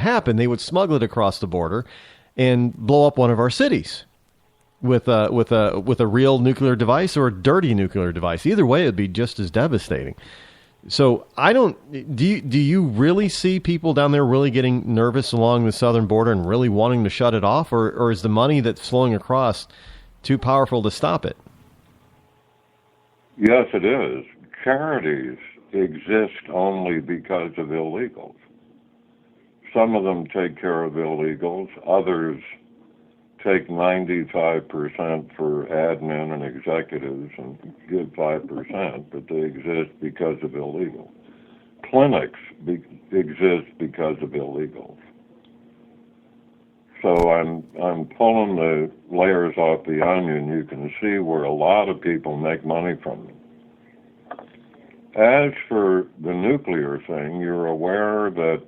happen, they would smuggle it across the border and blow up one of our cities with a real nuclear device or a dirty nuclear device. Either way, it'd be just as devastating. So do you really see people down there really getting nervous along the southern border and really wanting to shut it off, or is the money that's flowing across too powerful to stop it? Yes, it is. Charities exist only because of illegals. Some of them take care of illegals. Others take 95% for admin and executives and give 5%, but they exist because of illegals. Clinics exist because of illegals. So I'm pulling the layers off the onion. You can see where a lot of people make money from them. As for the nuclear thing, you're aware that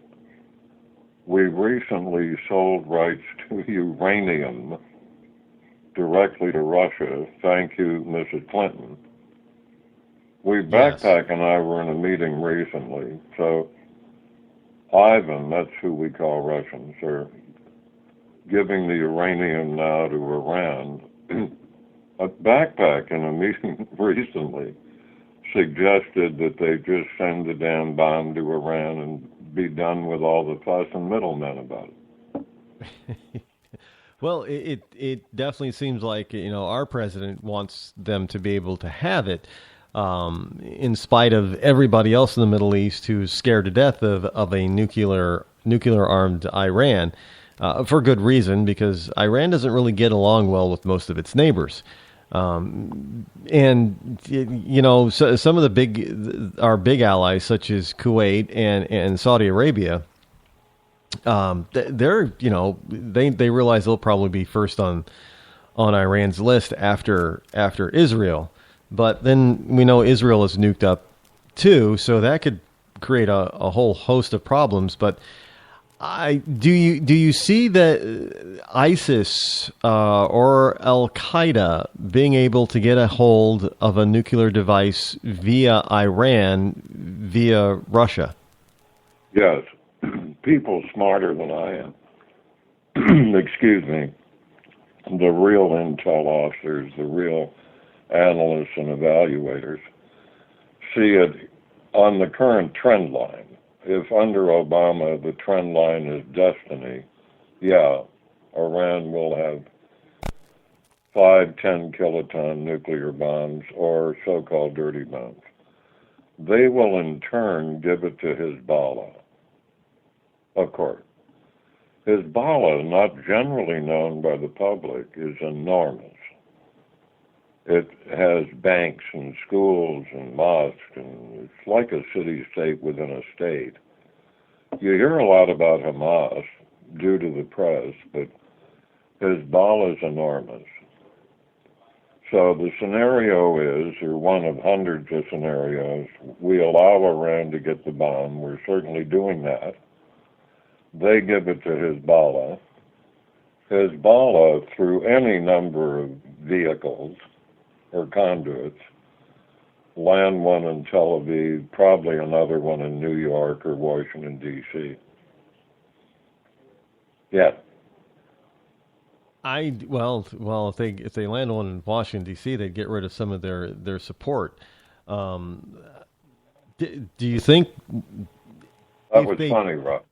we recently sold rights to uranium directly to Russia. Thank you, Mrs. Clinton. Backpack and I were in a meeting recently. So Ivan, that's who we call Russians, are giving the uranium now to Iran. A Backpack in a meeting recently suggested that they just send the damn bomb to Iran and be done with all the fuss and middlemen about it. Well, it definitely seems like, our president wants them to be able to have it, in spite of everybody else in the Middle East who's scared to death of a nuclear armed Iran, for good reason, because Iran doesn't really get along well with most of its neighbors. And so some of our big allies, such as Kuwait and Saudi Arabia, they're they realize they'll probably be first on Iran's list after Israel. But then we know Israel is nuked up too, so that could create a whole host of problems. But do you see that ISIS or Al Qaeda being able to get a hold of a nuclear device via Iran, via Russia? Yes, people smarter than I am. Excuse me. The real intel officers, the real analysts and evaluators, see it on the current trend line. If under Obama the trend line is destiny, Iran will have 5-10 kiloton nuclear bombs or so-called dirty bombs. They will in turn give it to Hezbollah. Of course. Hezbollah, not generally known by the public, is enormous. It has banks and schools and mosques, and it's like a city-state within a state. You hear a lot about Hamas due to the press, but Hezbollah is enormous. So the scenario is, or one of hundreds of scenarios, we allow Iran to get the bomb. We're certainly doing that. They give it to Hezbollah. Hezbollah, through any number of vehicles or conduits, land one in Tel Aviv, probably another one in New York or Washington, D.C. Yeah. If they land one in Washington, D.C., they'd get rid of some of their support. Do you think that was funny, Rod?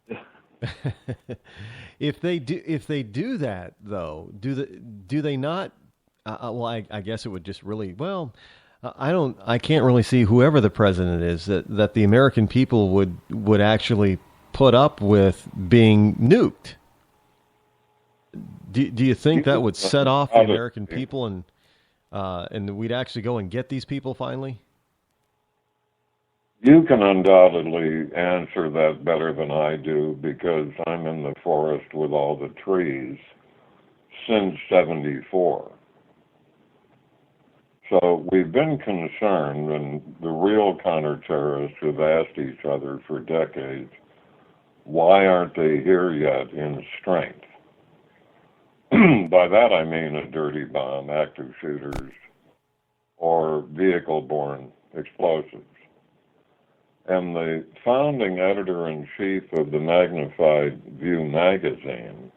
If they do that, though, do they not? I guess it would just really I can't really see whoever the president is that the American people would actually put up with being nuked. Do you think that would set off the American people and we'd actually go and get these people finally? You can undoubtedly answer that better than I do because I'm in the forest with all the trees since '74. So we've been concerned, and the real counter-terrorists have asked each other for decades, why aren't they here yet in strength? By that I mean a dirty bomb, active shooters, or vehicle-borne explosives. And the founding editor-in-chief of the Magnified View magazine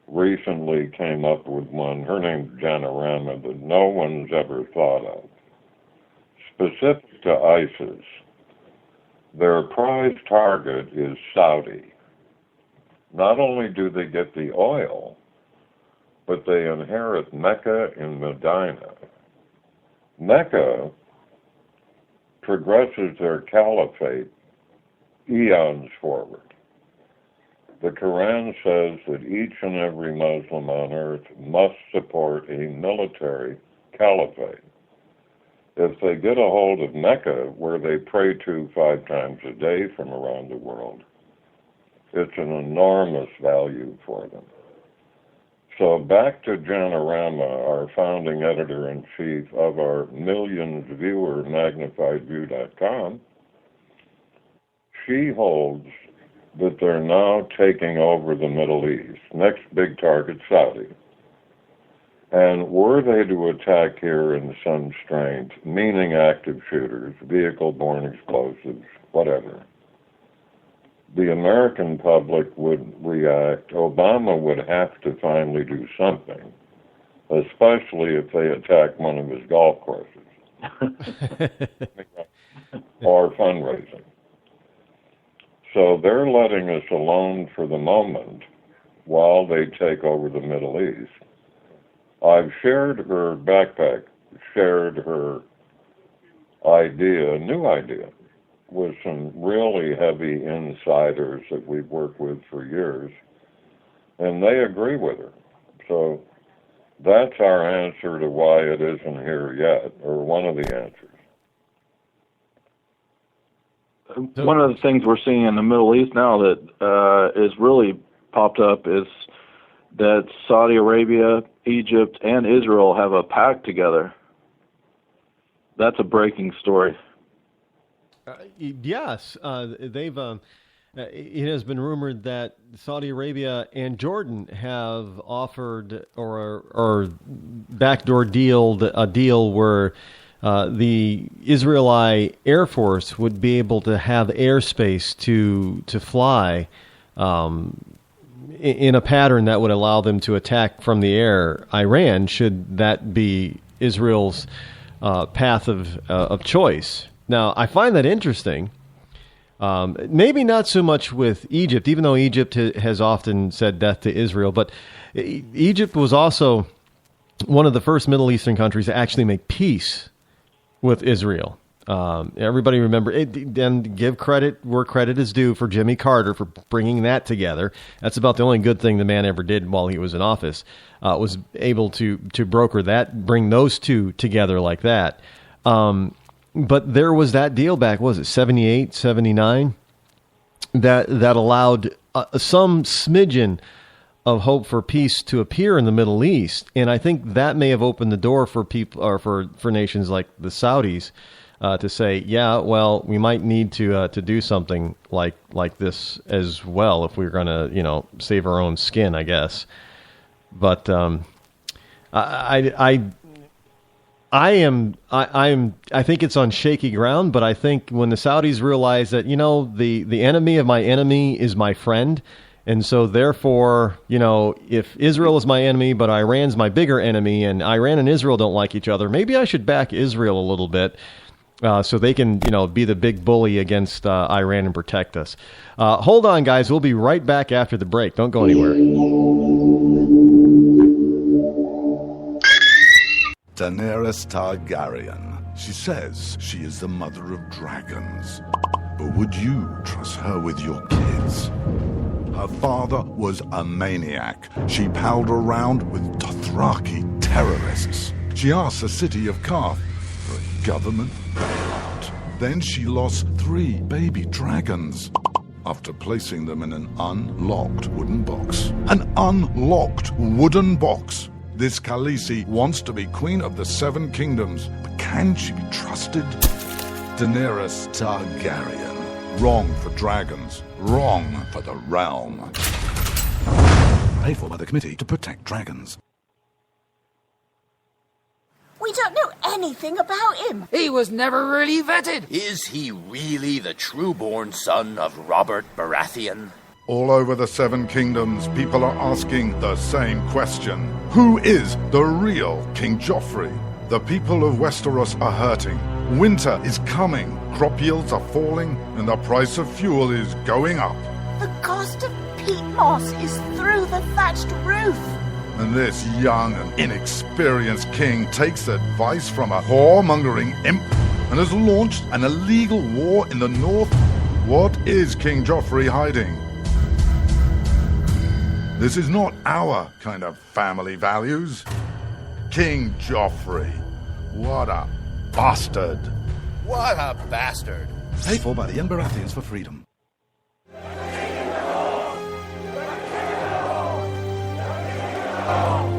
recently came up with one, her name's Janorama, that no one's ever thought of. Specific to ISIS, their prize target is Saudi. Not only do they get the oil, but they inherit Mecca and Medina. Mecca progresses their caliphate eons forward. The Quran says that each and every Muslim on earth must support a military caliphate. If they get a hold of Mecca, where they pray to 5 times a day from around the world, it's an enormous value for them. So back to Janorama, our founding editor-in-chief of our millions viewer magnifiedview.com. She holds that they're now taking over the Middle East. Next big target, Saudi. And were they to attack here in some strength, meaning active shooters, vehicle-borne explosives, whatever, the American public would react. Obama would have to finally do something, especially if they attack one of his golf courses or fundraising. So they're letting us alone for the moment while they take over the Middle East. I've shared her backpack, shared her idea, a new idea, with some really heavy insiders that we've worked with for years, and they agree with her. So that's our answer to why it isn't here yet, or one of the answers. One of the things we're seeing in the Middle East now that is really popped up is that Saudi Arabia, Egypt, and Israel have a pact together. That's a breaking story. Yes, they've. It has been rumored that Saudi Arabia and Jordan have offered or backdoor dealed a deal where the Israeli Air Force would be able to have airspace to fly in a pattern that would allow them to attack from the air Iran, should that be Israel's path of choice. Now, I find that interesting. Maybe not so much with Egypt, even though Egypt has often said death to Israel. But Egypt was also one of the first Middle Eastern countries to actually make peace with Israel. Everybody remember it, and give credit where credit is due for Jimmy Carter for bringing that together. That's about the only good thing the man ever did while he was in office, was able to broker that, bring those two together like that. But there was that deal back, was it 78, 79, that allowed some smidgen of hope for peace to appear in the Middle East. And I think that may have opened the door for people, or for nations like the Saudis, to say, yeah, well, we might need to do something like this as well if we're going to, save our own skin, I guess. But I think it's on shaky ground, but I think when the Saudis realize that, the enemy of my enemy is my friend, and so therefore, if Israel is my enemy, but Iran's my bigger enemy, and Iran and Israel don't like each other, maybe I should back Israel a little bit, so they can, be the big bully against Iran and protect us. Hold on, guys. We'll be right back after the break. Don't go anywhere. Daenerys Targaryen. She says she is the mother of dragons. But would you trust her with your kids? Her father was a maniac. She palled around with Dothraki terrorists. She asked the city of Karth for a government bailout. Then she lost 3 baby dragons after placing them in an unlocked wooden box. An unlocked wooden box! This Khaleesi wants to be queen of the 7 kingdoms, but can she be trusted? Daenerys Targaryen. Wrong for dragons. Wrong for the realm. Paid for by the Committee to Protect Dragons. We don't know anything about him. He was never really vetted. Is he really the true-born son of Robert Baratheon? All over the Seven Kingdoms, people are asking the same question. Who is the real King Joffrey? The people of Westeros are hurting. Winter is coming. Crop yields are falling, and the price of fuel is going up. The cost of peat moss is through the thatched roof. And this young and inexperienced king takes advice from a whoremongering imp and has launched an illegal war in the north. What is King Joffrey hiding? This is not our kind of family values. King Joffrey. What a bastard. What a bastard. Paid for by the young Baratheons for freedom.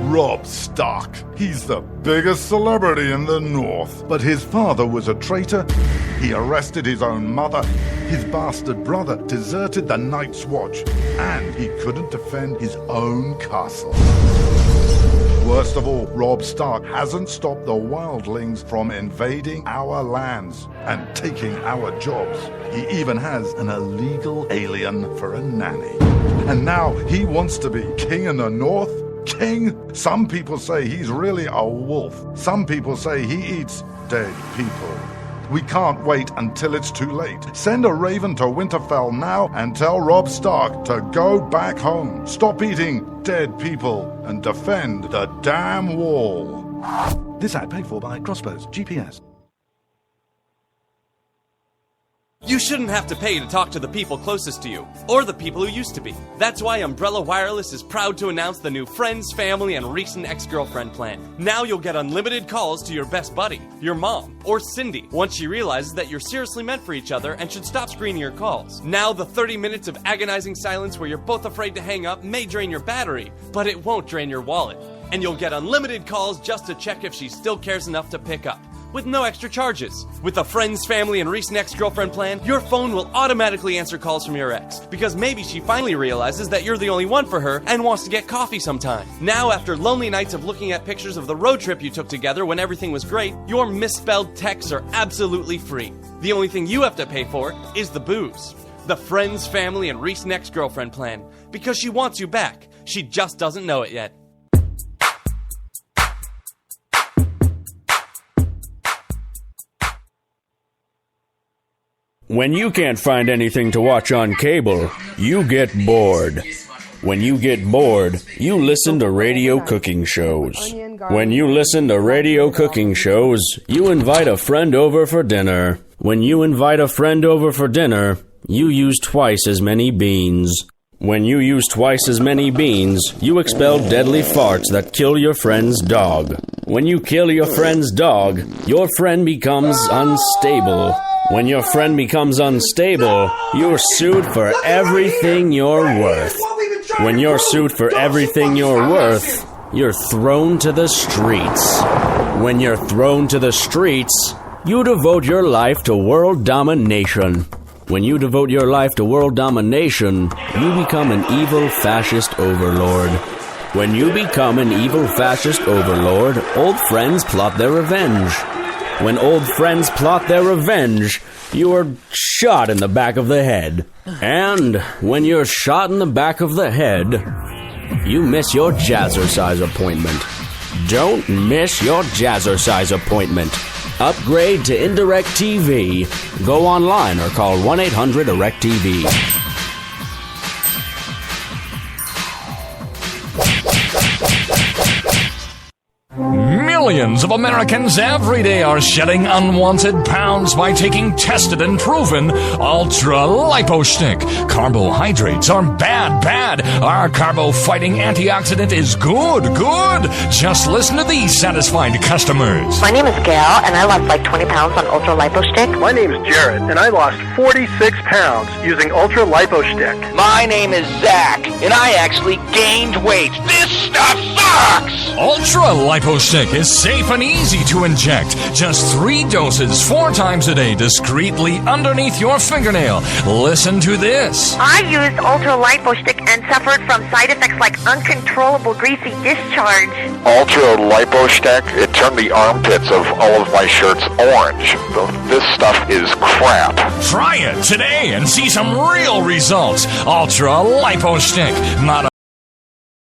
Robb Stark. He's the biggest celebrity in the North. But his father was a traitor. He arrested his own mother. His bastard brother deserted the Night's Watch. And he couldn't defend his own castle. Worst of all, Robb Stark hasn't stopped the wildlings from invading our lands and taking our jobs. He even has an illegal alien for a nanny. And now he wants to be king in the North? King? Some people say he's really a wolf. Some people say he eats dead people. We can't wait until it's too late. Send a raven to Winterfell now and tell Robb Stark to go back home. Stop eating dead people and defend the damn wall. This ad paid for by Crossbows GPS. You shouldn't have to pay to talk to the people closest to you, or the people who used to be. That's why Umbrella Wireless is proud to announce the new Friends, Family, and Recent Ex-Girlfriend plan. Now you'll get unlimited calls to your best buddy, your mom, or Cindy, once she realizes that you're seriously meant for each other and should stop screening your calls. Now the 30 minutes of agonizing silence where you're both afraid to hang up may drain your battery, but it won't drain your wallet. And you'll get unlimited calls just to check if she still cares enough to pick up, with no extra charges. With the Friends, Family, and Recent Ex-Girlfriend plan, your phone will automatically answer calls from your ex, because maybe she finally realizes that you're the only one for her and wants to get coffee sometime. Now, after lonely nights of looking at pictures of the road trip you took together when everything was great, your misspelled texts are absolutely free. The only thing you have to pay for is the booze. The Friends, Family, and Recent Ex-Girlfriend plan, because she wants you back. She just doesn't know it yet. When you can't find anything to watch on cable, you get bored. When you get bored, you listen to radio cooking shows. When you listen to radio cooking shows, you invite a friend over for dinner. When you invite a friend over for dinner, you use twice as many beans. When you use twice as many beans, you expel deadly farts that kill your friend's dog. When you kill your friend's dog, your friend becomes unstable. When your friend becomes unstable, you're sued for everything you're worth. When you're sued for everything you're worth, you're thrown to the streets. When you're thrown to the streets, you devote your life to world domination. When you devote your life to world domination, you become an evil fascist overlord. When you become an evil fascist overlord, old friends plot their revenge. When old friends plot their revenge, you are shot in the back of the head. And when you're shot in the back of the head, you miss your jazzercise appointment. Don't miss your jazzercise appointment. Upgrade to Indirect TV. Go online or call 1-800-IRECT-TV. Millions of Americans every day are shedding unwanted pounds by taking tested and proven Ultra-Lipo Stick. Carbohydrates are bad. Our carbo-fighting antioxidant is good. Just listen to these satisfied customers. My name is Gail, and I lost like 20 pounds on Ultra-Lipo Stick. My name is Jared, and I lost 46 pounds using Ultra-Lipo Stick. My name is Zach, and I actually gained weight. This stuff sucks! Ultra Lipo Stick is safe and easy to inject. Just 3 doses 4 times a day discreetly underneath your fingernail. Listen to this. I used Ultra Lipo Stick and suffered from side effects like uncontrollable greasy discharge. Ultra Lipo Stick, it turned the armpits of all of my shirts orange. This stuff is crap. Try it today and see some real results. Ultra Lipo Stick. Not